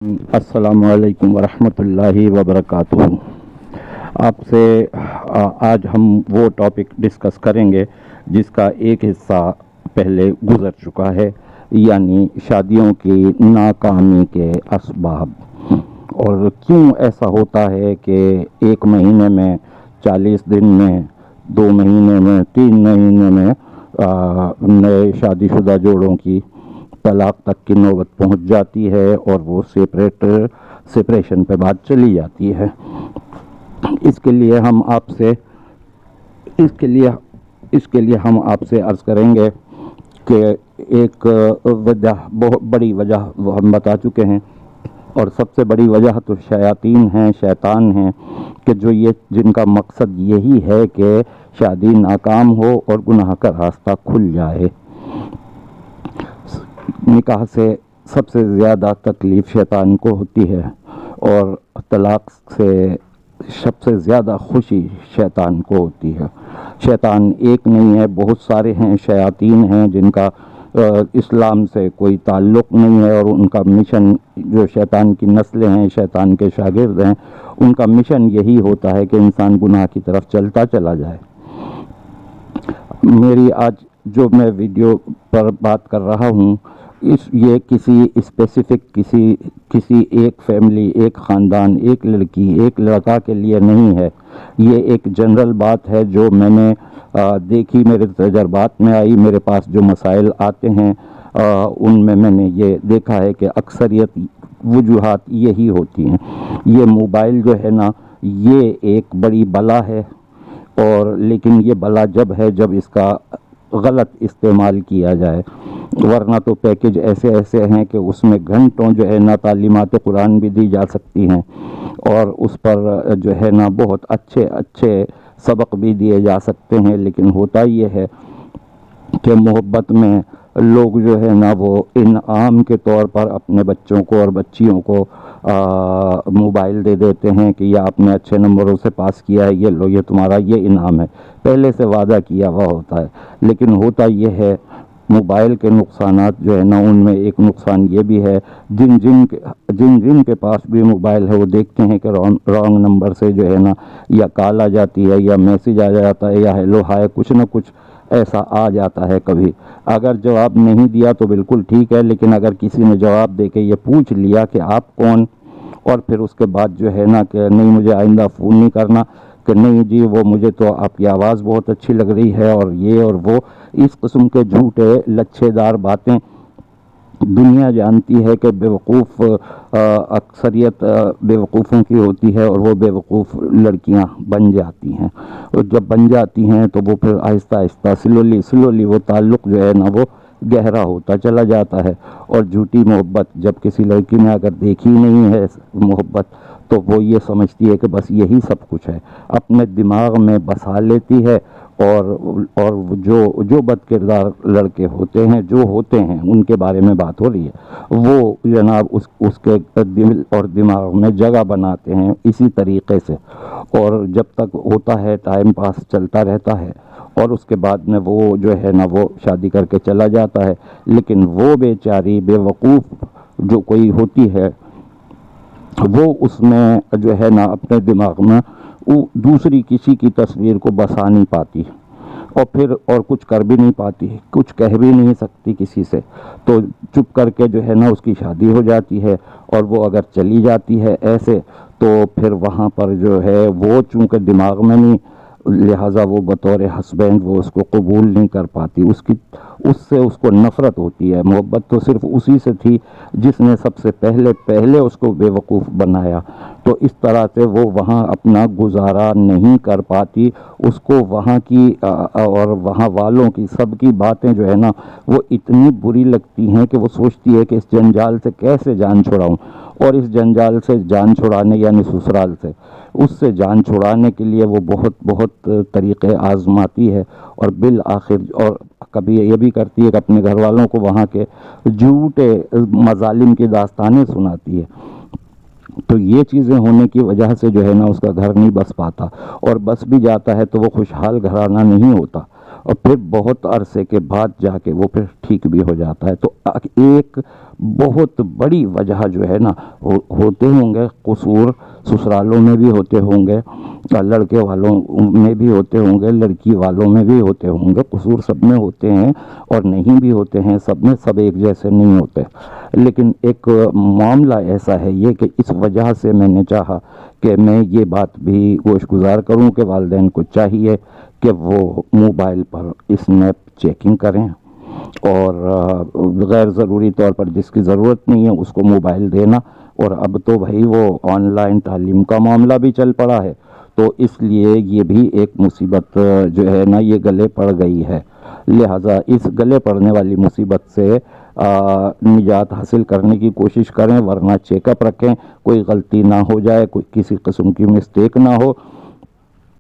السلام علیکم ورحمۃ اللہ وبرکاتہ۔ آپ سے آج ہم وہ ٹاپک ڈسکس کریں گے جس کا ایک حصہ پہلے گزر چکا ہے، یعنی شادیوں کی ناکامی کے اسباب، اور کیوں ایسا ہوتا ہے کہ ایک مہینے میں 40 دن میں 2 مہینے میں 3 مہینے میں نئے شادی شدہ جوڑوں کی طلاق تک کی نوبت پہنچ جاتی ہے اور وہ سپریشن پہ بات چلی جاتی ہے۔ اس کے لیے ہم آپ سے عرض کریں گے کہ ایک وجہ، بہت بڑی وجہ وہ ہم بتا چکے ہیں، اور سب سے بڑی وجہ تو شیاطین ہیں، شیطان ہیں، کہ جن کا مقصد یہی ہے کہ شادی ناکام ہو اور گناہ کا راستہ کھل جائے۔ نکاح سے سب سے زیادہ تکلیف شیطان کو ہوتی ہے، اور طلاق سے سب سے زیادہ خوشی شیطان کو ہوتی ہے۔ شیطان ایک نہیں ہے، بہت سارے ہیں، شیاطین ہیں جن کا اسلام سے کوئی تعلق نہیں ہے، اور ان کا مشن، جو شیطان کی نسلیں ہیں، شیطان کے شاگرد ہیں، ان کا مشن یہی ہوتا ہے کہ انسان گناہ کی طرف چلتا چلا جائے۔ میری آج جو میں ویڈیو پر بات کر رہا ہوں، یہ کسی اسپیسیفک کسی ایک فیملی، ایک خاندان، ایک لڑکی، ایک لڑکا کے لیے نہیں ہے۔ یہ ایک جنرل بات ہے جو میں نے دیکھی، میرے تجربات میں آئی، میرے پاس جو مسائل آتے ہیں ان میں نے یہ دیکھا ہے کہ اکثریت وجوہات یہی ہوتی ہیں۔ یہ موبائل جو ہے نا، یہ ایک بڑی بلا ہے، اور لیکن یہ بلا جب اس کا غلط استعمال کیا جائے، ورنہ تو پیکج ایسے ہیں کہ اس میں گھنٹوں جو ہے نا تعلیمات قرآن بھی دی جا سکتی ہیں، اور اس پر جو ہے نا بہت اچھے سبق بھی دیے جا سکتے ہیں۔ لیکن ہوتا یہ ہے کہ محبت میں لوگ جو ہے نا وہ انعام کے طور پر اپنے بچوں کو اور بچیوں کو موبائل دے دیتے ہیں کہ یہ آپ نے اچھے نمبروں سے پاس کیا ہے، یہ لو، یہ تمہارا یہ انعام ہے، پہلے سے وعدہ کیا ہوا ہوتا ہے۔ لیکن ہوتا یہ ہے، موبائل کے نقصانات جو ہے نا، ان میں ایک نقصان یہ بھی ہے، جن کے پاس بھی موبائل ہے وہ دیکھتے ہیں کہ رانگ نمبر سے جو ہے نا یا کال آ جاتی ہے، یا میسج آ جاتا ہے، یا ہیلو ہائے، کچھ نہ کچھ ایسا آ جاتا ہے۔ کبھی اگر جواب نہیں دیا تو بالکل ٹھیک ہے، لیکن اگر کسی نے جواب دے کے یہ پوچھ لیا کہ آپ کون، اور پھر اس کے بعد جو ہے نا کہ نہیں مجھے آئندہ فون نہیں کرنا، کہ نہیں جی وہ مجھے تو آپ کی آواز بہت اچھی لگ رہی ہے، اور یہ اور وہ، اس قسم کے جھوٹے لچھے دار باتیں دنیا جانتی ہے کہ بیوقوف اکثریت بیوقوفوں کی ہوتی ہے، اور وہ بیوقوف لڑکیاں بن جاتی ہیں، اور جب بن جاتی ہیں تو وہ پھر آہستہ آہستہ سلولی وہ تعلق جو ہے نا وہ گہرا ہوتا چلا جاتا ہے۔ اور جھوٹی محبت جب کسی لڑکی نے اگر دیکھی نہیں ہے محبت، تو وہ یہ سمجھتی ہے کہ بس یہی سب کچھ ہے، اپنے دماغ میں بسا لیتی ہے، اور جو بد کردار لڑکے ہوتے ہیں، جو ہوتے ہیں، ان کے بارے میں بات ہو رہی ہے، وہ جناب اس کے دل اور دماغ میں جگہ بناتے ہیں اسی طریقے سے، اور جب تک ہوتا ہے ٹائم پاس چلتا رہتا ہے، اور اس کے بعد میں وہ جو ہے نا وہ شادی کر کے چلا جاتا ہے۔ لیکن وہ بیچاری بے وقوف جو کوئی ہوتی ہے، وہ اس میں جو ہے نا اپنے دماغ میں دوسری کسی کی تصویر کو بسا نہیں پاتی، اور پھر کچھ کر بھی نہیں پاتی، کچھ کہہ بھی نہیں سکتی کسی سے، تو چپ کر کے جو ہے نا اس کی شادی ہو جاتی ہے۔ اور وہ اگر چلی جاتی ہے ایسے، تو پھر وہاں پر جو ہے وہ چونکہ دماغ میں نہیں، لہٰذا وہ بطور ہسبینڈ وہ اس کو قبول نہیں کر پاتی، اس سے اس کو نفرت ہوتی ہے۔ محبت تو صرف اسی سے تھی جس نے سب سے پہلے اس کو بے وقوف بنایا، تو اس طرح سے وہ وہاں اپنا گزارا نہیں کر پاتی، اس کو وہاں کی اور وہاں والوں کی سب کی باتیں جو ہے نا وہ اتنی بری لگتی ہیں کہ وہ سوچتی ہے کہ اس جنجال سے کیسے جان چھڑاؤں، اور اس جنجال سے جان چھڑانے، یعنی سسرال سے، اس سے جان چھڑانے کے لیے وہ بہت طریقے آزماتی ہے، اور بالآخر اور کبھی یہ بھی کرتی ہے کہ اپنے گھر والوں کو وہاں کے جھوٹے مظالم کی داستانیں سناتی ہے۔ تو یہ چیزیں ہونے کی وجہ سے جو ہے نا اس کا گھر نہیں بس پاتا، اور بس بھی جاتا ہے تو وہ خوشحال گھرانہ نہیں ہوتا، اور پھر بہت عرصے کے بعد جا کے وہ پھر ٹھیک بھی ہو جاتا ہے۔ تو ایک بہت بڑی وجہ جو ہے نا ہوتے ہوں گے قصور، سسرالوں میں بھی ہوتے ہوں گے، لڑکے والوں میں بھی ہوتے ہوں گے، لڑکی والوں میں بھی ہوتے ہوں گے، قصور سب میں ہوتے ہیں اور نہیں بھی ہوتے ہیں سب میں، سب ایک جیسے نہیں ہوتے۔ لیکن ایک معاملہ ایسا ہے یہ کہ اس وجہ سے میں نے چاہا کہ میں یہ بات بھی گوش گزار کروں کہ والدین کو چاہیے کہ وہ موبائل پر اسنیپ چیکنگ کریں، اور غیر ضروری طور پر جس کی ضرورت نہیں ہے اس کو موبائل دینا۔ اور اب تو بھائی وہ آن لائن تعلیم کا معاملہ بھی چل پڑا ہے، تو اس لیے یہ بھی ایک مصیبت جو ہے نا یہ گلے پڑ گئی ہے۔ لہٰذا اس گلے پڑنے والی مصیبت سے نجات حاصل کرنے کی کوشش کریں، ورنہ چیک اپ رکھیں، کوئی غلطی نہ ہو جائے، کوئی کسی قسم کی مسٹیک نہ ہو۔